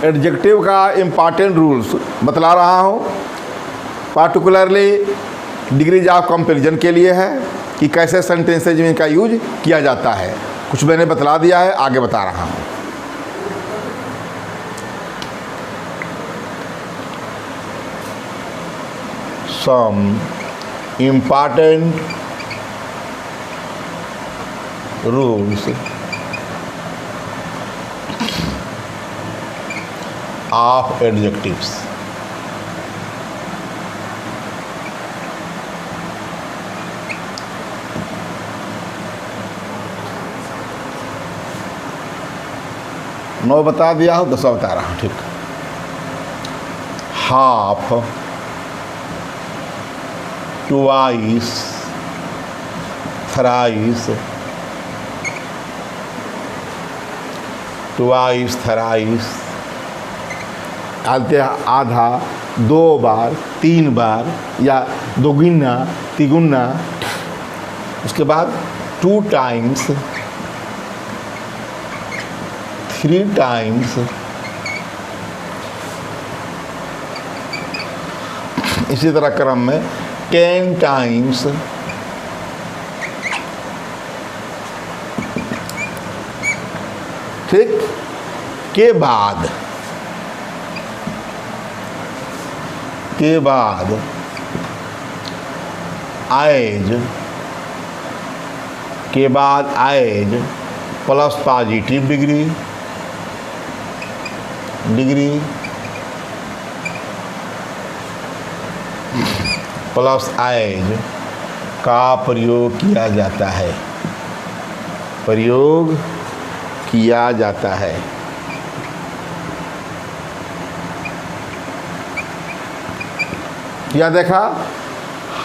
Adjective का important rules बतला रहा हूँ। पार्टिकुलरली डिग्रीज ऑफ कंपैरिजन के लिए है कि कैसे सेंटेंसेज में इनका यूज किया जाता है। कुछ मैंने बतला दिया है, आगे बता रहा हूँ। Some important rules of adjectives. नौ बता दिया हूँ, 10 बता रहा हूँ। ठीक, half, twice, thrice, twice, thrice, आधा, 2 बार, 3 बार या दोगुना, तिगुना। उसके बाद 2 टाइम्स, 3 टाइम्स, इसी तरह क्रम में 10 टाइम्स, ठीक। के बाद एज, के बाद as plus positive degree plus as का प्रयोग किया जाता है, क्या देखा?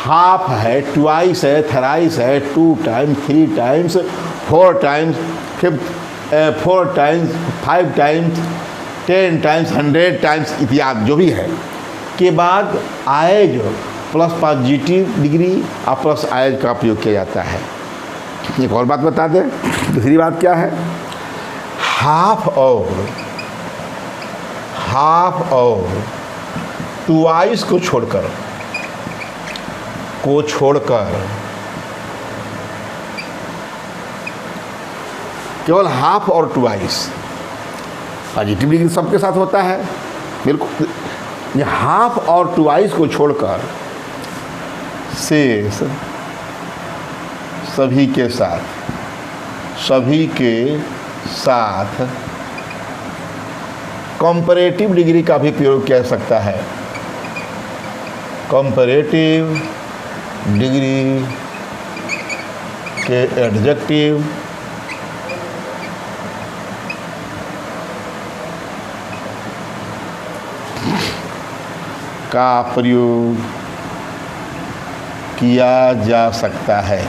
हाफ है, ट्वाइस है, थ्राइस है, 2 times, 3 times, 4 times, 4 times, 5 times, 10 times, 100 times इत्यादि जो भी है। के बाद आएज प्लस पॉजिटिव डिग्री और प्लस आएज का प्रयोग किया जाता है। एक और बात बता दें, दूसरी बात क्या है? हाफ और ट्वाइस को छोड़कर केवल हाफ और ट्वाइस, पॉजिटिव डिग्री सबके साथ होता है बिल्कुल। ये हाफ और ट्वाइस को छोड़कर शेष सभी के साथ कंपैरेटिव डिग्री का भी प्रयोग किया जा सकता है। कंपैरेटिव डिग्री के एडजेक्टिव का प्रयोग किया जा सकता है।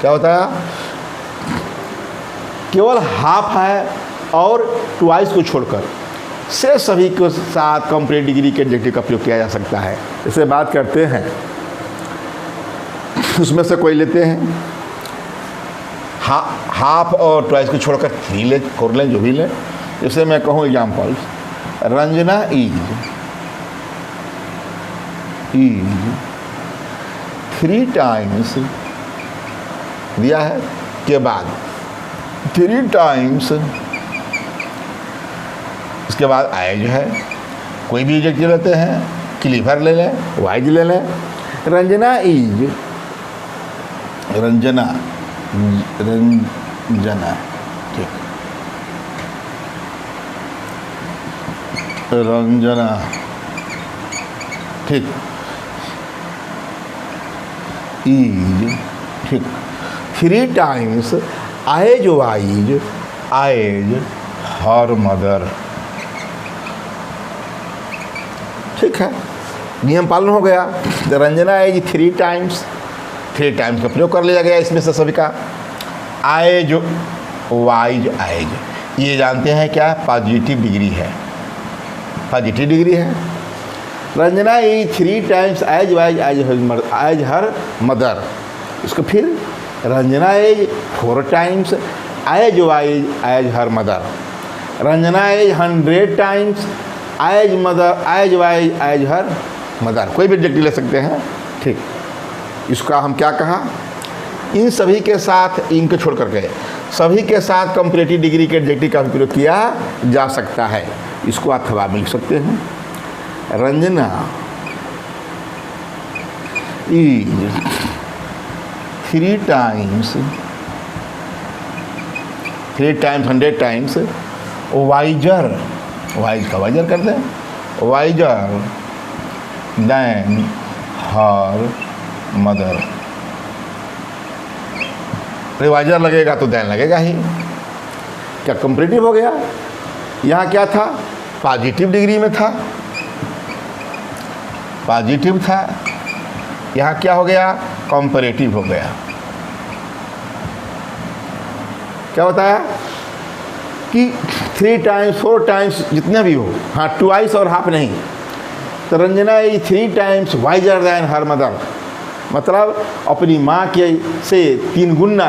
क्या होता है? केवल हाफ है और ट्वाइस को छोड़कर से सभी के साथ कंपैरेटिव डिग्री के एडजेक्टिव का प्रयोग किया जा सकता है। इसे बात करते हैं, उसमें से कोई लेते हैं। हाफ और ट्वाइस को छोड़कर 3 ले, 4 लें, जो भी लें। जैसे मैं कहूँ एग्जाम्पल, रंजना इज 3 टाइम्स दिया है। के बाद 3 टाइम्स, इसके बाद आइज है। कोई भी एडजेक्टिव लेते हैं, क्लीवर ले लें, वाइज ले लें। रंजना इज, रंजना, ठीक, रंजना, ठीक, इज, ठीक। 3 times as wise, as her mother, ठीक है। नियम पालन हो गया। रंजना एज 3 टाइम्स, 3 टाइम्स का प्रयोग कर लिया गया इसमें से सभी का। आएज वाइज, आएज ये जानते हैं क्या? पॉजिटिव डिग्री है, पॉजिटिव डिग्री है। Ranjana as 3 times as wise, as her mother, उसको फिर Ranjana as 4 times as wise as her mother. Ranjana as 100 times as mother as wise as her mother. कोई भी एडजेक्टिव ले सकते हैं, ठीक। इसका हम क्या कहा, इन सभी के साथ, इनको छोड़ करके सभी के साथ कंपैरेटिव डिग्री के एडजेक्टिव का प्रयोग किया जा सकता है। इसको अथवा में लिख सकते हैं। Ranjana is 3 times 100 times wiser, wise का वाइजर कर दें, wiser than her mother. Wiser लगेगा तो देन लगेगा ही, क्या कंपैरेटिव हो गया। यहाँ क्या था, पॉजिटिव डिग्री में था, पॉजिटिव था, यहाँ क्या हो गया, कंपैरेटिव हो गया। क्या बताया कि 3 टाइम्स 4 टाइम्स जितने भी हो, हाँ ट्वाइस और हाफ नहीं। तो Ranjana is 3 times wiser than her mother, मतलब अपनी माँ के से 3 गुना,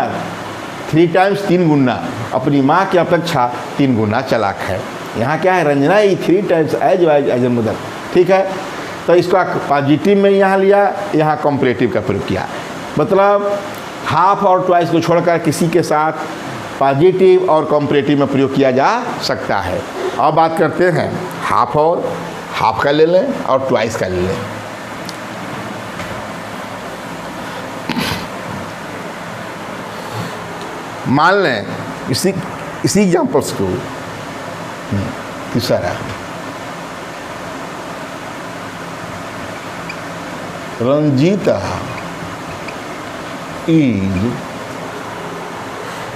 3 टाइम्स 3 गुना, अपनी माँ की अपेक्षा 3 गुना चालाक है। यहाँ क्या है, Ranjana is 3 times as wise as mother, ठीक है। तो इसका पॉजिटिव में यहाँ लिया, यहाँ कंपैरेटिव का प्रयोग किया, मतलब हाफ और ट्वाइस को छोड़कर किसी के साथ पॉजिटिव और कंपैरेटिव में प्रयोग किया जा सकता है। अब बात करते हैं हाफ, और हाफ का ले लें और ट्वाइस का ले लें। मान लें इसी एग्जाम्पल्स को, तीसरा रंजीता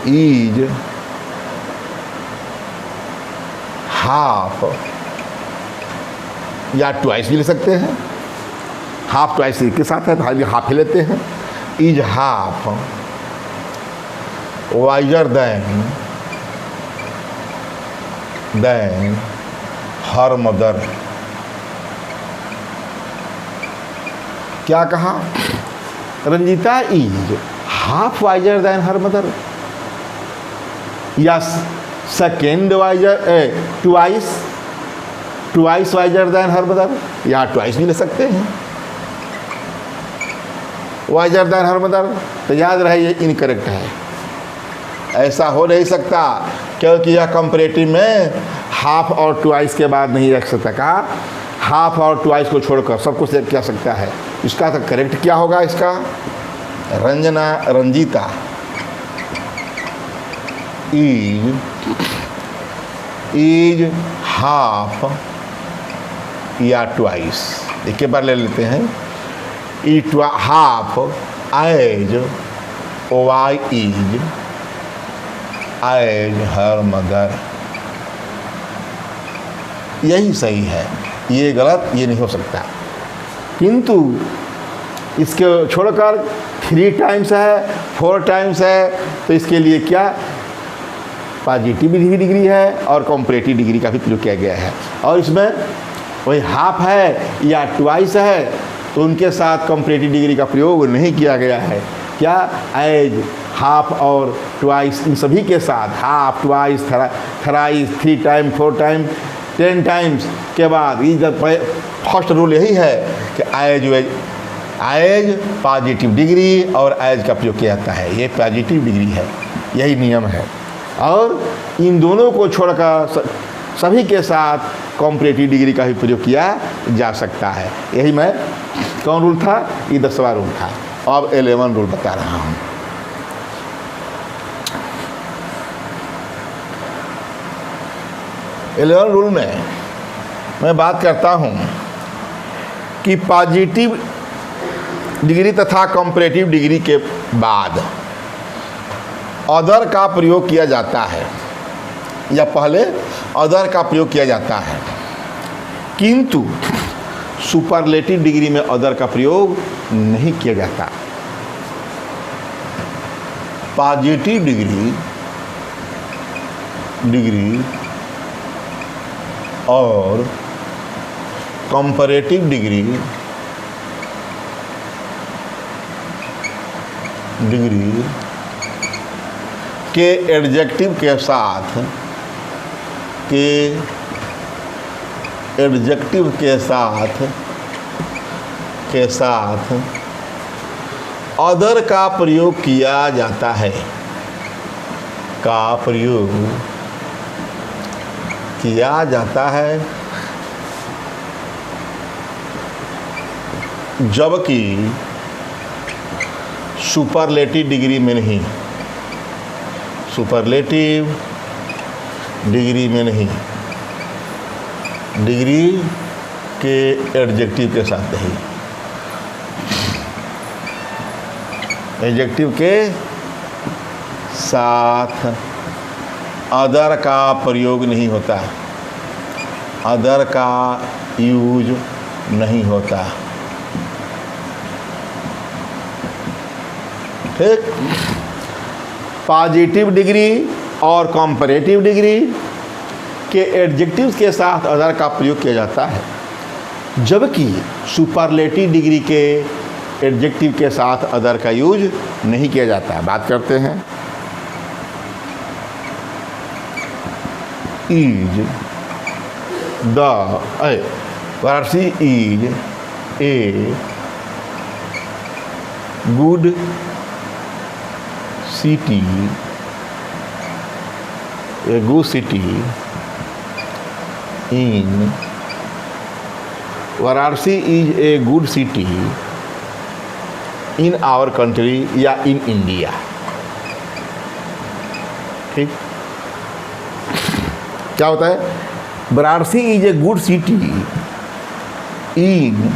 इज हाफ, या ट्वाइस भी ले सकते हैं, हाफ ट्वाइस के साथ है तो हाफ ही लेते हैं। Is half wiser than her mother. क्या कहा, Ranjita is half wiser than her mother, या second wiser twice wiser than her mother, या ट्वाइस भी ले सकते हैं, वाइजर देन हर मदर। तो याद रहे ये इनकरेक्ट है, ऐसा हो नहीं सकता, क्योंकि यह कंपैरेटिव में हाफ और ट्वाइस के बाद नहीं रख सकता। कहा हाफ और ट्वाइस को छोड़कर सब कुछ क्या सकता है। इसका तो करेक्ट क्या होगा, इसका रंजीता इज हाफ या ट्वाइस। एक बार ले लेते हैं, half as wise is as her mother. यही सही है, ये गलत ये नहीं हो सकता। किंतु इसके छोड़कर 3 टाइम्स है, 4 टाइम्स है, तो इसके लिए क्या पॉजिटिव डिग्री है और कंपैरेटिव डिग्री का भी प्रयोग किया गया है। और इसमें वही हाफ है या ट्वाइस है तो उनके साथ कंपैरेटिव डिग्री का प्रयोग नहीं किया गया है। क्या, एज, हाफ और ट्वाइस, इन सभी के साथ half, twice, thrice, 3 time, 4 time, 10 times के बाद ये फर्स्ट रूल यही है कि एज पॉजिटिव डिग्री और एज का प्रयोग किया जाता है। ये पॉजिटिव डिग्री है, यही नियम है। और इन दोनों को छोड़कर सभी के साथ कंपैरेटिव डिग्री का भी प्रयोग किया जा सकता है। यही मैं कौन रूल था, ये 10वां रूल था। अब 11 रूल बता रहा हूँ। इलेवन रूल में मैं बात करता हूँ कि पॉजिटिव डिग्री तथा कंपैरेटिव डिग्री के बाद अदर का प्रयोग किया जाता है, या पहले अदर का प्रयोग किया जाता है, किंतु सुपरलेटिव डिग्री में अदर का प्रयोग नहीं किया जाता। पॉजिटिव डिग्री और कंपैरेटिव डिग्री के एडजेक्टिव के साथ अदर का प्रयोग किया जाता है, जबकि सुपरलेटिव डिग्री में नहीं, डिग्री के एडजेक्टिव के साथ नहीं, एडजेक्टिव के साथ अदर का प्रयोग नहीं होता, अदर का यूज नहीं होता। ठीक। पॉजिटिव डिग्री और कंपैरेटिव डिग्री के एडजेक्टिव्स के साथ अदर का प्रयोग किया जाता है, जबकि सुपरलेटिव डिग्री के एडजेक्टिव के साथ अदर का यूज नहीं किया जाता। बात करते हैं। Is the Varanasi is a good city, in Varanasi is a good city in our country या इन इंडिया। ठीक। क्या होता है? Varanasi is a good city in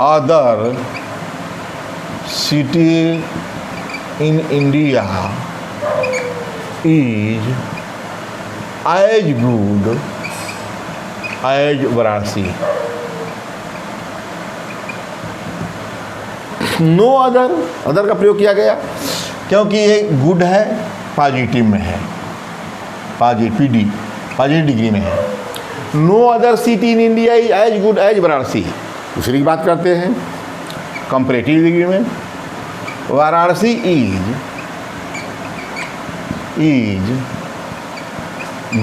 other city in India is as good as Varanasi. No other का प्रयोग किया गया क्योंकि ये गुड है, पॉजिटिव में है, पॉजिटिव डिग्री में है। No other city in India is as good as Varanasi. दूसरी बात करते हैं कंपैरेटिव डिग्री में। Varanasi is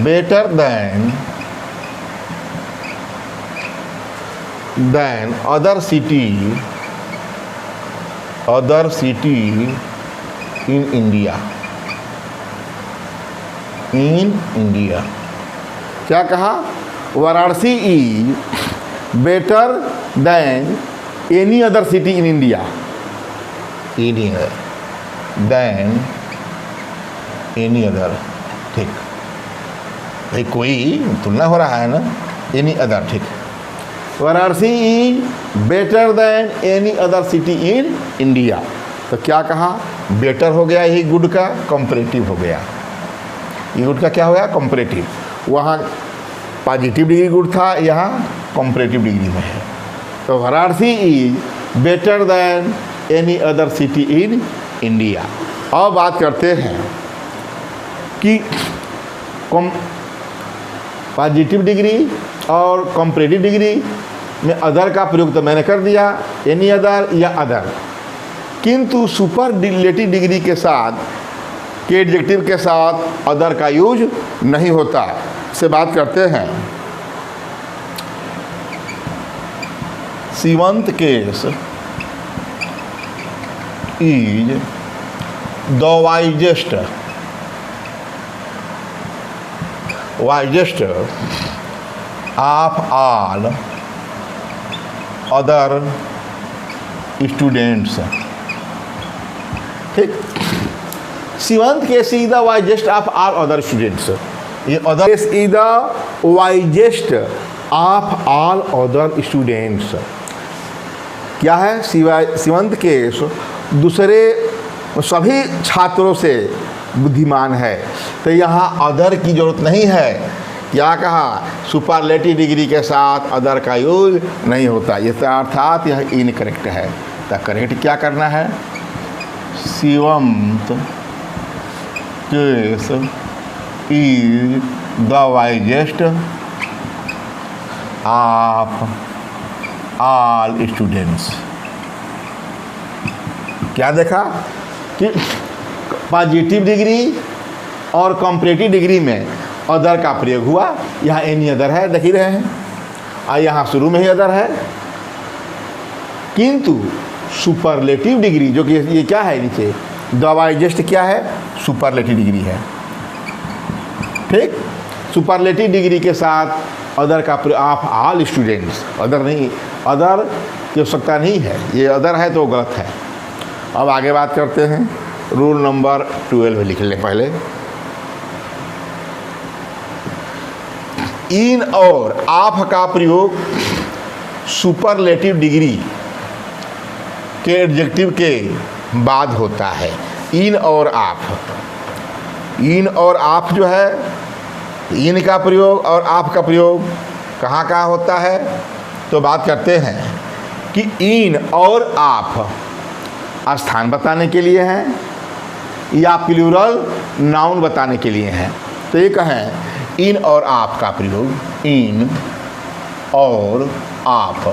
better than other city in India। क्या कहा? Varanasi is better than any other city in India, than any other. ठीक भाई, कोई तुलना हो रहा है ना, एनी अदर। ठीक। Varanasi is better than any other city in India. तो क्या कहा? बेटर हो गया, यही गुड का कंपैरेटिव हो गया। ये गुड का क्या हो गया? कंपैरेटिव। वहाँ पॉजिटिव डिग्री गुड था, यहाँ कंपैरेटिव डिग्री में है। तो Varanasi is better than any other city in India. अब बात करते हैं कि पॉजिटिव डिग्री और कंपैरेटिव डिग्री में अदर का प्रयोग तो मैंने कर दिया, एनी अदर या अदर, किंतु सुपरलेटिव डिग्री के साथ के एडजेक्टिव के साथ अदर का यूज नहीं होता। से बात करते हैं। सीवंत केस is the wisest of all other students. ठीक। सीवंत केस is the wisest of all other students. ये other case is the wisest of all other students. क्या है? सीवंत केस दूसरे सभी छात्रों से बुद्धिमान है। तो यहाँ अदर की जरूरत नहीं है। क्या कहा? सुपरलेटिव डिग्री के साथ अदर का यूज नहीं होता। ये अर्थात यह इनकरेक्ट है। तो करेक्ट क्या करना है? सीवंत केस is the wisest of all students. क्या देखा कि पॉजिटिव डिग्री और कंपैरेटिव डिग्री में अदर का प्रयोग हुआ। यहाँ एनी अदर है, देख ही रहे हैं, और यहाँ शुरू में ही अदर है। किंतु सुपरलेटिव डिग्री, जो कि ये क्या है नीचे, द वाइजेस्ट क्या है, सुपरलेटिव डिग्री है। ठीक, सुपरलेटिव डिग्री के साथ अदर का प्रयोग, ऑफ ऑल स्टूडेंट्स, अदर नहीं, अदर की आवश्यकता नहीं है, ये अदर है तो गलत है। अब आगे बात करते हैं, रूल नंबर 12 लिख लें पहले। इन और ऑफ का प्रयोग सुपरलेटिव डिग्री के एडजेक्टिव के बाद होता है। इन और ऑफ, इन और ऑफ जो है, इन का प्रयोग और ऑफ का प्रयोग कहाँ कहाँ होता है, तो बात करते हैं कि इन और ऑफ स्थान बताने के लिए हैं या प्लूरल नाउन बताने के लिए हैं। तो ये कहें इन और ऑफ का प्रयोग, इन और ऑफ,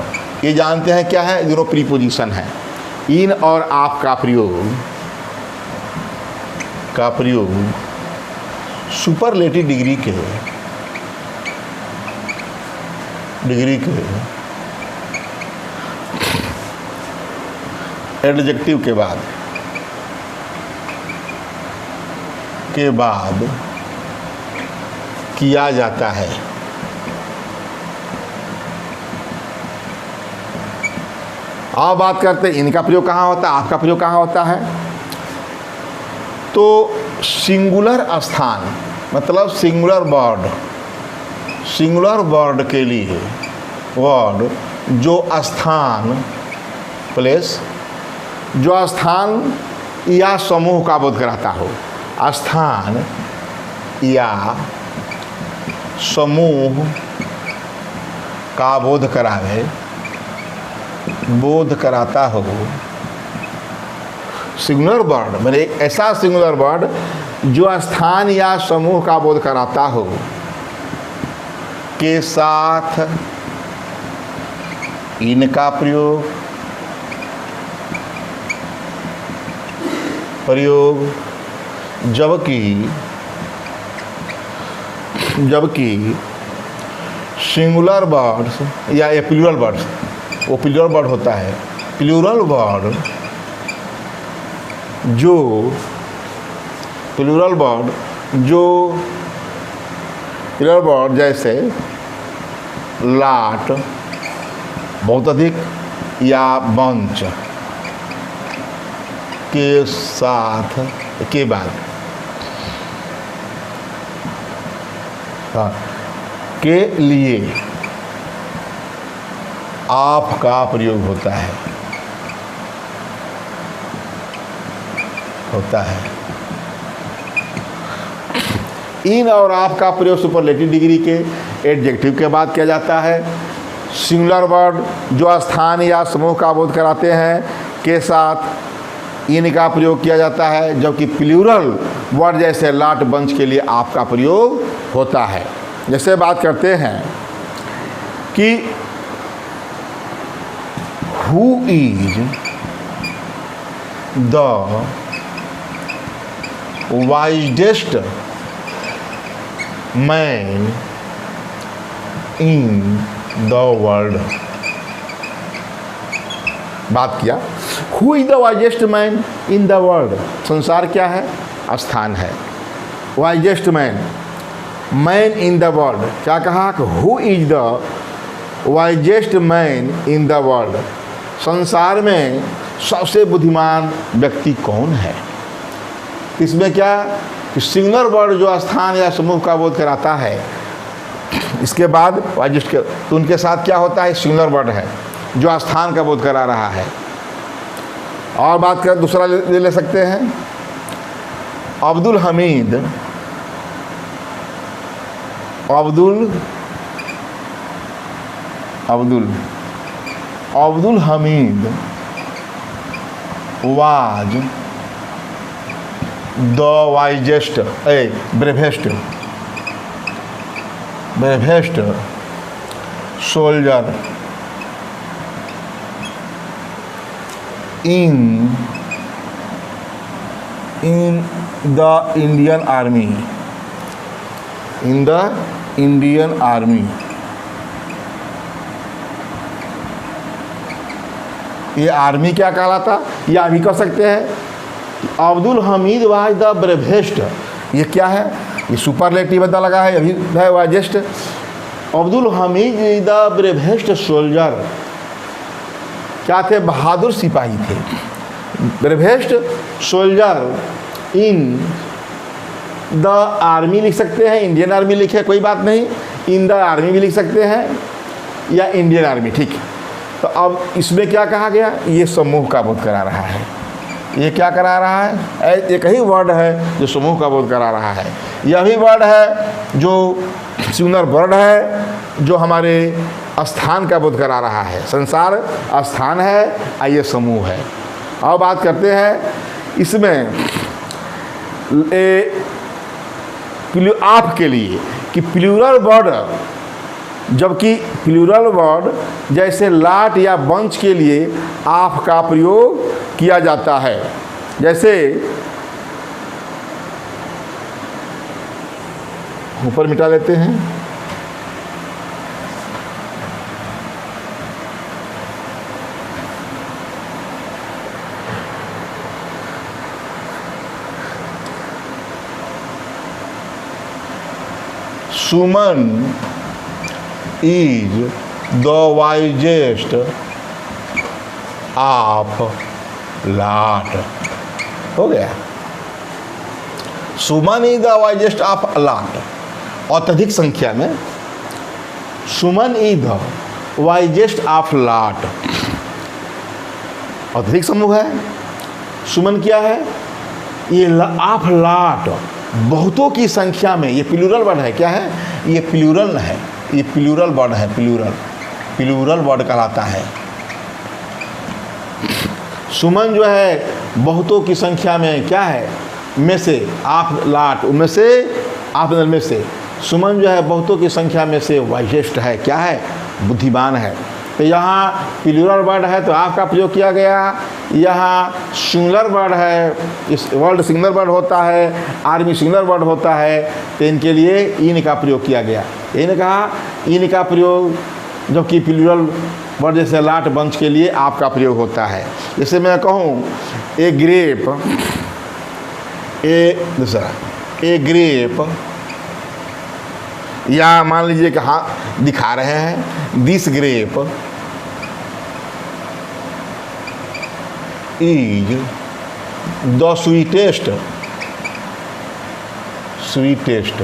ये जानते हैं क्या है, दोनों प्रीपोजिशन है। इन और ऑफ का प्रयोग सुपरलेटिव डिग्री के एडजेक्टिव के बाद किया जाता है। अब बात करते हैं इनका प्रयोग कहाँ होता है, आपका प्रयोग कहाँ होता है। तो सिंगुलर स्थान मतलब सिंगुलर वर्ड के लिए वर्ड जो स्थान, प्लेस, जो स्थान या समूह का बोध कराता हो, स्थान या समूह का बोध कराता हो। सिंगुलर वर्ड मैंने एक ऐसा सिंगुलर वर्ड जो स्थान या समूह का बोध कराता हो के साथ इनका प्रयोग जबकि सिंगुलर वर्ड्स या प्लूरल वर्ड्स, वो प्लूरल वर्ड होता है, प्लूरल वर्ड जैसे लाट, बहुत अधिक, या बंच के साथ के बाद के लिए आप का प्रयोग होता है। इन और आप का प्रयोग सुपरलेटिव डिग्री के एडजेक्टिव के बाद किया जाता है। सिंगुलर वर्ड जो स्थान या समूह का बोध कराते हैं के साथ इनका प्रयोग किया जाता है, जबकि प्लूरल वर्ड जैसे लाट, बंच के लिए आप का प्रयोग होता है। जैसे बात करते हैं कि who is the wisest man in the world. बात किया who is the wisest man in the world, संसार क्या है, स्थान है। Wisest man in the world, क्या कहा कि who is the wisest man in the world, संसार में सबसे बुद्धिमान व्यक्ति कौन है। इसमें क्या कि सिंगुलर वर्ड जो स्थान या समूह का बोध कराता है, इसके बाद वाइजेस्ट के, तो उनके साथ क्या होता है, सिंगुलर वर्ड है जो स्थान का बोध करा रहा है। और बात कर दूसरा ले सकते हैं, Abdul Hamid was the wisest bravest soldier in the Indian army, in the Indian army. ये आर्मी क्या कहलाता, ये आर्मी कह सकते हैं। Abdul Hamid was the bravest, ये क्या है, ये सुपरलेटिव बता लगा है, अभी है wisest. Abdul Hamid the bravest soldier, क्या थे, बहादुर सिपाही थे। Bravest soldier in the army लिख सकते हैं, इंडियन आर्मी लिखे कोई बात नहीं, इन द आर्मी भी लिख सकते हैं या इंडियन आर्मी, ठीक है। तो अब इसमें क्या कहा गया, ये समूह का बोध करा रहा है। ये क्या करा रहा है, एक ही वर्ड है जो समूह का बोध करा रहा है। यह भी वर्ड है जो सिंगुलर वर्ड है जो हमारे स्थान का बोध करा रहा है। संसार स्थान है और ये समूह है। अब बात करते हैं इसमें आप के लिए कि प्लूरल वर्ड, जबकि प्लूरल वर्ड जैसे लाट या बंच के लिए आप का प्रयोग किया जाता है। जैसे ऊपर मिटा लेते हैं, सुमन इज द वाइजेस्ट ऑफ लाट, हो गया। सुमन इज द वाइजेस्ट ऑफ लाट, अत्यधिक संख्या में सुमन इज द वाइजेस्ट ऑफ लाट, अत्यधिक समूह है। सुमन क्या है, ये ऑफ लाट, बहुतों की संख्या में। ये प्लूरल वर्ड है, क्या है, ये प्लूरल है, ये प्लूरल वर्ड है, प्लूरल वर्ड कहलाता है। सुमन जो है बहुतों की संख्या में, क्या है, में से, आप लाट, उनमें से, आप में से। सुमन जो है बहुतों की संख्या में से वाइजेस्ट है, क्या है, बुद्धिमान है। तो यहाँ प्लूरल वर्ड है तो आपका प्रयोग किया गया। यहाँ सिंगुलर वर्ड है, इस वर्ड सिंगुलर वर्ड होता है, आर्मी सिंगुलर वर्ड होता है, तो इनके लिए इन का प्रयोग किया गया। इन्हें कहा इन का प्रयोग, जबकि प्लूरल वर्ड जैसे लाट बंच के लिए आपका प्रयोग होता है। जैसे मैं कहूँ ए ग्रेप, ए दूसरा ए ग्रेप, या मान लीजिए कि हाँ दिखा रहे हैं this grape is the sweetest, sweetest,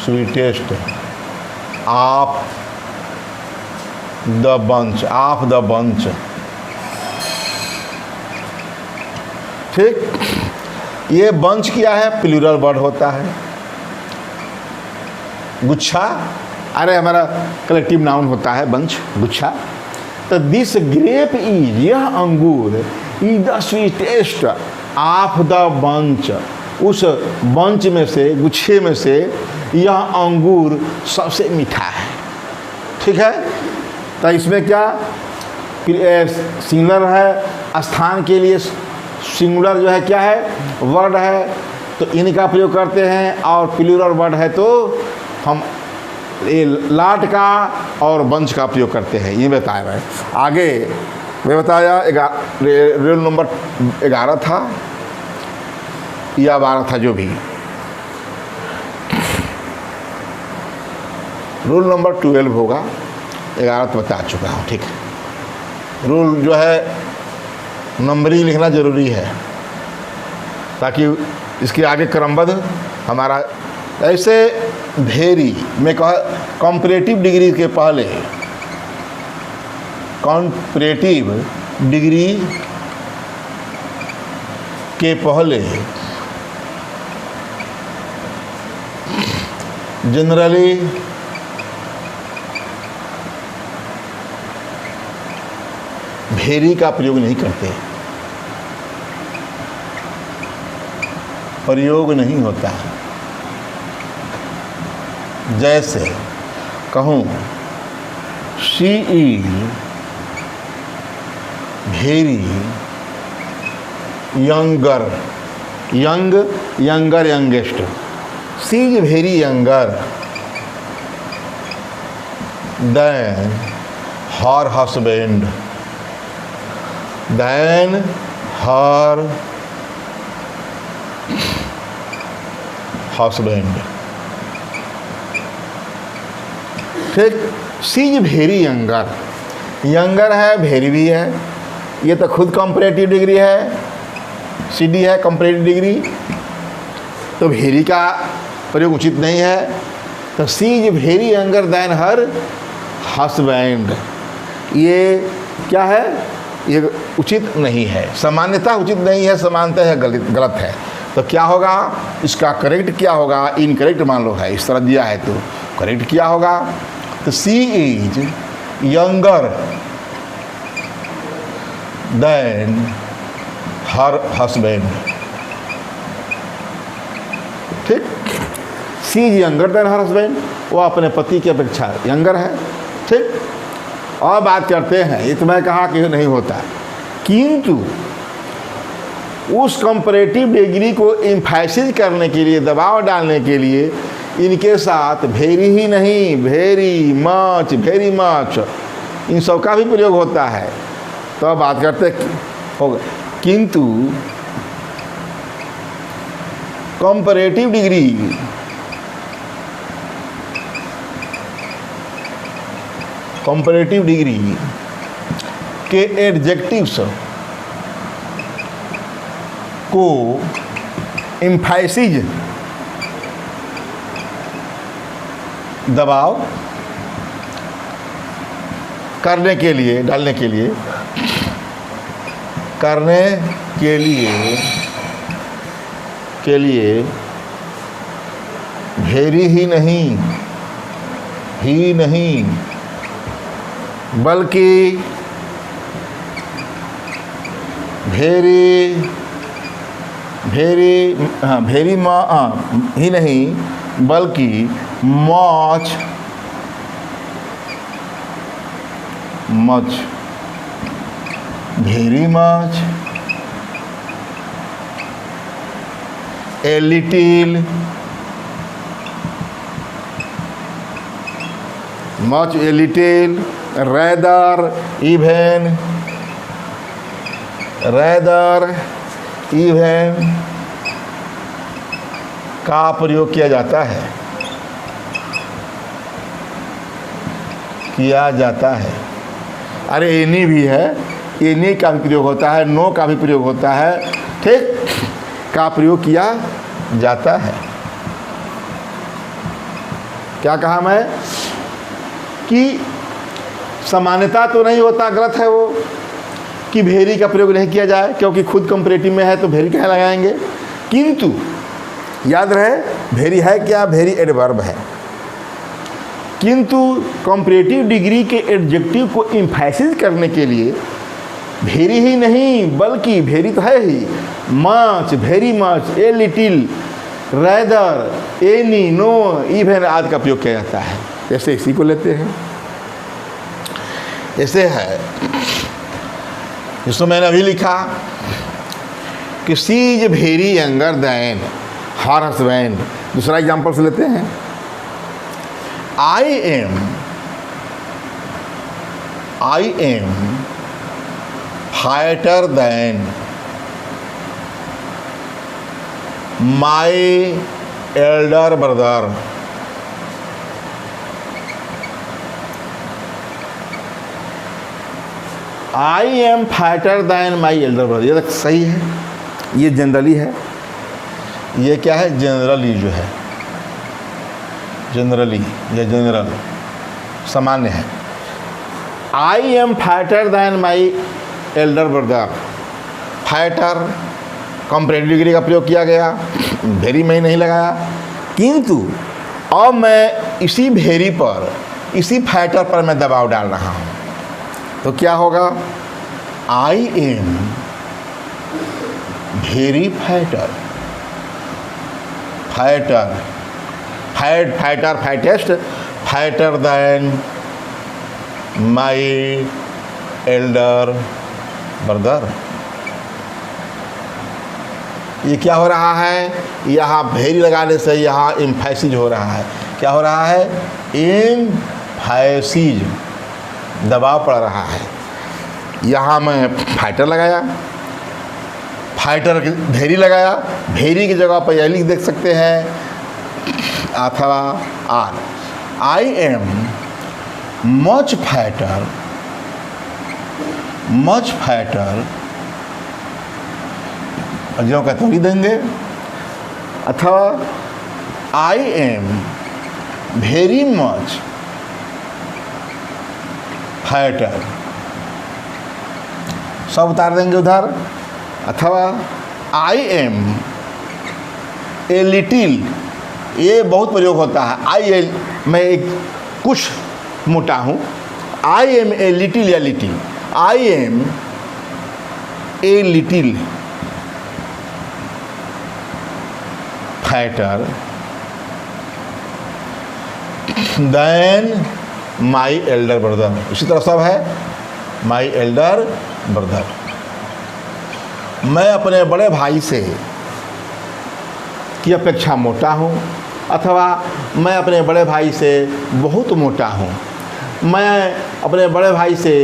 sweetest of the bunch, of the bunch, ठीक। ये बंच क्या है, प्लूरल वर्ड होता है। गुच्छा, अरे हमारा कलेक्टिव नाउन होता है बंच, गुच्छा। तो दिस ग्रेप इज, यह अंगूर, is the sweetest of the bunch, उस बंच में से, गुच्छे में से यह अंगूर सबसे मीठा है, ठीक है। तो इसमें क्या सिंगुलर है, स्थान के लिए सिंगुलर जो है क्या है, वर्ड है, तो इनका प्रयोग करते हैं। और प्लूरल वर्ड है तो हम ये लाट का और बंच का प्रयोग करते हैं। ये बताया मैं आगे, मैं बताया रोल नंबर 11 था या 12 था, जो भी। रूल नंबर 12 होगा, 11 तो बता चुका हूँ, ठीक है। रूल जो है नंबरिंग लिखना जरूरी है ताकि इसके आगे क्रमबद्ध हमारा। ऐसे भेरी में कहा कंपैरेटिव डिग्री के पहले, कंपैरेटिव डिग्री के पहले जनरली भेरी का प्रयोग नहीं करते, प्रयोग नहीं होता। जैसे कहूँ she is very younger, young, younger, youngest, she is very younger than her husband, than her husband. ठीक, she is very younger, younger है, वेरी भी है, ये तो खुद कंपैरेटिव डिग्री है, सीडी है कंपैरेटिव डिग्री, तो वेरी का प्रयोग उचित नहीं है। तो she is very younger than her husband, ये क्या है, ये उचित नहीं है, सामान्यता उचित नहीं है, समानता है गलत है। तो क्या होगा, इसका करेक्ट क्या होगा, इनकरेक्ट मान लो है, इस तरह दिया है तो करेक्ट क्या होगा, तो she is younger than her husband. ठीक, she is younger than her husband, वो अपने पति की अपेक्षा यंगर है। ठीक, और बात करते हैं, ये तो मैं कहा कि नहीं होता, किंतु उस कंपैरेटिव डिग्री को एम्फासिस करने के लिए, दबाव डालने के लिए इनके साथ वेरी ही नहीं, वेरी मच इन सब का भी प्रयोग होता है। तो अब बात करते होगा, किंतु कंपैरेटिव डिग्री के एडजेक्टिव्स को एम्फासिस, दबाव करने के लिए, डालने के लिए, वेरी ही नहीं बल्कि वेरी ही नहीं बल्कि much very much, a little, much, a little, rather, even का प्रयोग किया जाता है। अरे एनी भी है, एनी का भी प्रयोग होता है, नो का भी प्रयोग होता है, ठीक, का प्रयोग किया जाता है। क्या कहा मैं कि सामान्यता तो नहीं होता, गलत है वो कि वेरी का प्रयोग नहीं किया जाए, क्योंकि खुद कंपैरेटिव में है तो वेरी कहाँ लगाएंगे। किंतु याद रहे, वेरी है क्या, वेरी एडवर्ब है, किंतु कंपैरेटिव डिग्री के एडजेक्टिव को एम्फासिस करने के लिए वेरी ही नहीं बल्कि, वेरी तो है ही, much, very much, a little, rather, any, no, even आदि का प्रयोग किया जाता है। जैसे इसी को लेते हैं, ऐसे है जिसको मैंने अभी लिखा कि she is very younger than her husband. दूसरा एग्जाम्पल से लेते हैं, I am fatter than my elder brother. I am fatter than my elder brother, ये तक सही है, ये जनरली है, ये क्या है, जनरली जो है, जनरली या जनरल सामान्य है। I am fatter than my elder brother, fatter comparative degree का प्रयोग किया गया, वेरी में नहीं लगाया, किंतु अब मैं इसी वेरी पर, इसी फाइटर पर मैं दबाव डाल रहा हूँ, तो क्या होगा, I am very fighter, fightest, fighter than my elder brother. ये क्या हो रहा है, यहाँ भेरी लगाने से यहाँ एम्फेसिस हो रहा है। क्या हो रहा है, एम्फेसिस, दबाव पड़ रहा है। यहाँ मैं फाइटर लगाया, फाइटर भेरी लगाया, भेरी की जगह पर यह लिख देख सकते हैं अथवा or. I am much fatter, much fatter जो कहते लिख देंगे, अथवा I am very much fatter, सब उतार देंगे उधर। अथवा आई एम ए लिटिल, ये बहुत प्रयोग होता है। आई एम, मैं एक कुछ मोटा हूँ। आई एम ए लिटिल या little, I am a little fatter than my elder brother. इसी तरह सब है, माई एल्डर ब्रदर। मैं अपने बड़े भाई से की अपेक्षा मोटा हूँ, अथवा मैं अपने बड़े भाई से बहुत मोटा हूँ। मैं अपने बड़े भाई से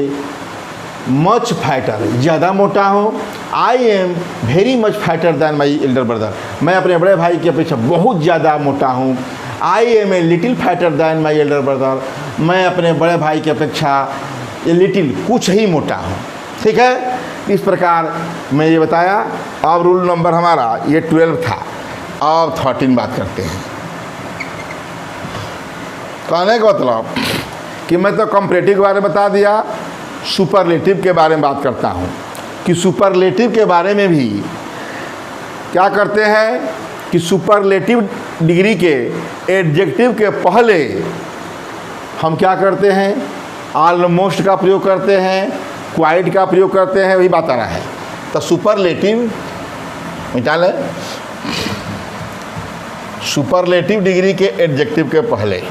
मच फाइटर, ज़्यादा मोटा हूँ। I am very much fatter than my elder brother, मैं अपने बड़े भाई की अपेक्षा बहुत ज़्यादा मोटा हूँ। I am a little fatter than my elder brother, मैं अपने बड़े भाई की अपेक्षा लिटिल कुछ ही मोटा हूँ। ठीक है, इस प्रकार मैं ये बताया। अब रूल नंबर हमारा ये 12 था, अब 13 बात करते हैं। कहने का मतलब कि मैं तो कंपैरेटिव के बारे में बता दिया, सुपरलेटिव के बारे में बात करता हूँ कि सुपरलेटिव के बारे में भी क्या करते हैं कि सुपरलेटिव डिग्री के एडजेक्टिव के पहले हम क्या करते हैं, ऑलमोस्ट का प्रयोग करते हैं, क्वाइट का प्रयोग करते हैं, वही बात आ रहा है। तो सुपरलेटिव मिटा लें, सुपरलेटिव डिग्री के एडजेक्टिव के पहले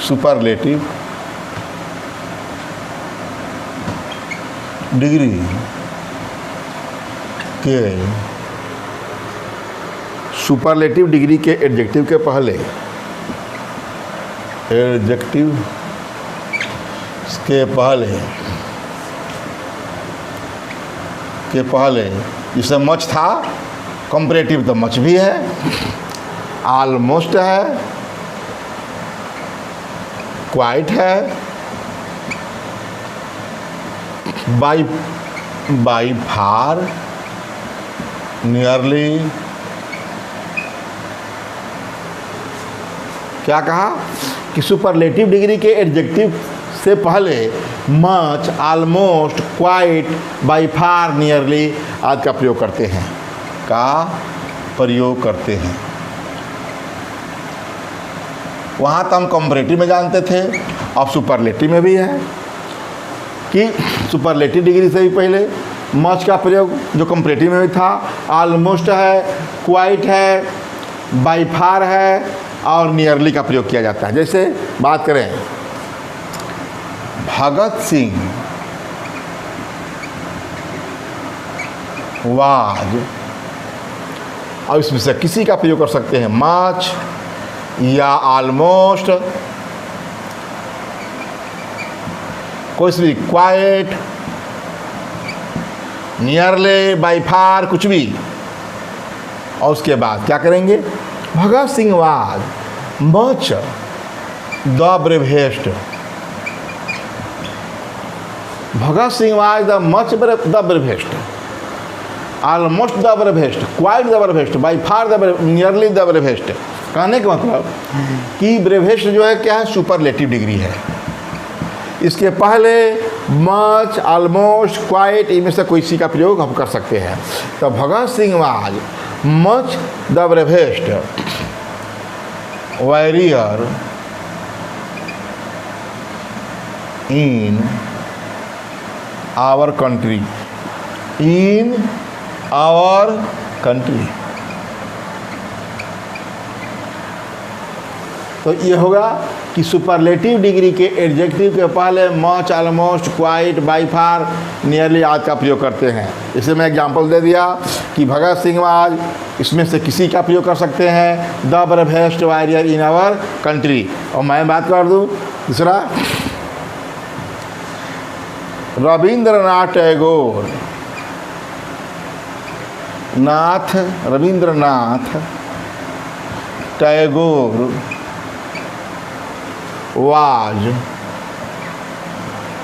सुपरलेटिव डिग्री के सुपरलेटिव डिग्री के एडजेक्टिव के पहले, एडजेक्टिव के पहले जिसे मच था, कंपैरेटिव तो मच भी है, ऑलमोस्ट है, क्वाइट है, बाई फार, नियरली, क्या कहा कि सुपरलेटिव डिग्री के एडजेक्टिव से पहले much, almost, quite, by far, nearly आदि का प्रयोग करते हैं। वहाँ तो हम कंपैरेटिव में जानते थे, अब सुपरलेटिव में भी है कि सुपरलेटिव डिग्री से भी पहले मच का प्रयोग जो कंपैरेटिव में भी था, ऑलमोस्ट है, क्वाइट है, बाई फार है और नियरली का प्रयोग किया जाता है। जैसे बात करें भगत सिंह वाज, और इसमें से किसी का प्रयोग कर सकते हैं, मच या ऑलमोस्ट, कोई भी, क्वाइट, नियरली, बाई फार, कुछ भी। और उसके बाद क्या करेंगे, Bhagat Singh was much the bravest, Bhagat Singh was the much the bravest, almost the bravest, quite the bravest, by far the, nearly the bravest. कहने का मतलब कि ब्रेवेस्ट जो है क्या है, सुपरलेटिव डिग्री है। इसके पहले मच, ऑलमोस्ट, क्वाइट, इनमें से कोई सी का प्रयोग हम कर सकते हैं। तो Bhagat Singh was much the bravest warrior in our country, in our country. तो तो ये होगा कि सुपरलेटिव डिग्री के एडजेक्टिव के पहले much, almost, quite, by far, nearly आदि का प्रयोग करते हैं। इसे मैं एग्जांपल दे दिया कि भगत सिंह आज इसमें से किसी का प्रयोग कर सकते हैं, the bravest warrior in our country. और मैं बात कर दूँ दूसरा, रविंद्रनाथ टैगोर वाज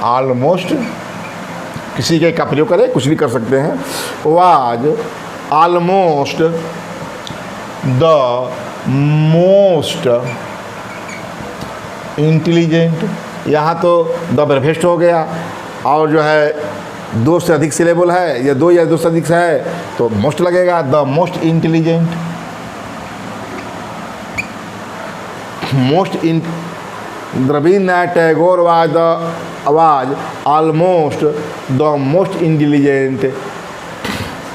ऑलमोस्ट, किसी के का प्रयोग करें, कुछ भी कर सकते हैं, was almost the most intelligent. यहाँ तो द ब्रेवेस्ट हो गया और जो है दो से अधिक सिलेबल है या दो से अधिक है तो मोस्ट लगेगा, the most intelligent. Rabindranath Tagore was almost the most intelligent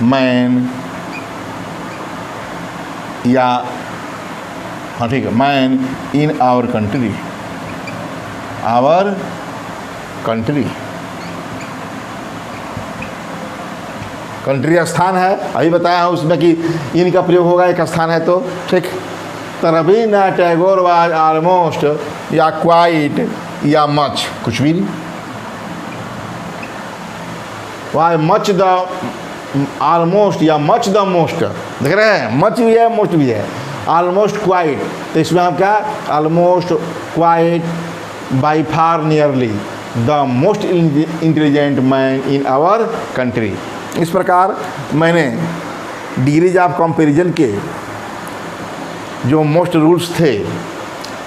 man, या हाँ ठीक है, man in our country. Country स्थान है, अभी बताया हूँ उसमें कि इनका प्रयोग होगा, एक स्थान है तो ठीक। तो रविंद्रनाथ टैगोर वाज ऑलमोस्ट या क्वाइट या मच, कुछ भी नहीं। वाज मच द ऑलमोस्ट या मच द मोस्ट, देख रहे हैं, मच भी है मोस्ट भी है, ऑलमोस्ट क्वाइट, तो इसमें आप क्या, almost quite by far nearly the most intelligent man in our country. इस प्रकार मैंने डिग्रीज ऑफ कंपैरिजन के जो मोस्ट रूल्स थे,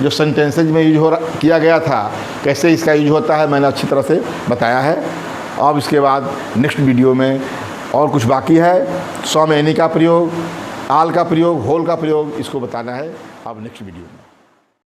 जो सेंटेंसेज में यूज किया गया था, कैसे इसका यूज होता है, मैंने अच्छी तरह से बताया है। अब इसके बाद नेक्स्ट वीडियो में और कुछ बाकी है, सो में एनी का प्रयोग, आल का प्रयोग, होल का प्रयोग, इसको बताना है अब नेक्स्ट वीडियो में।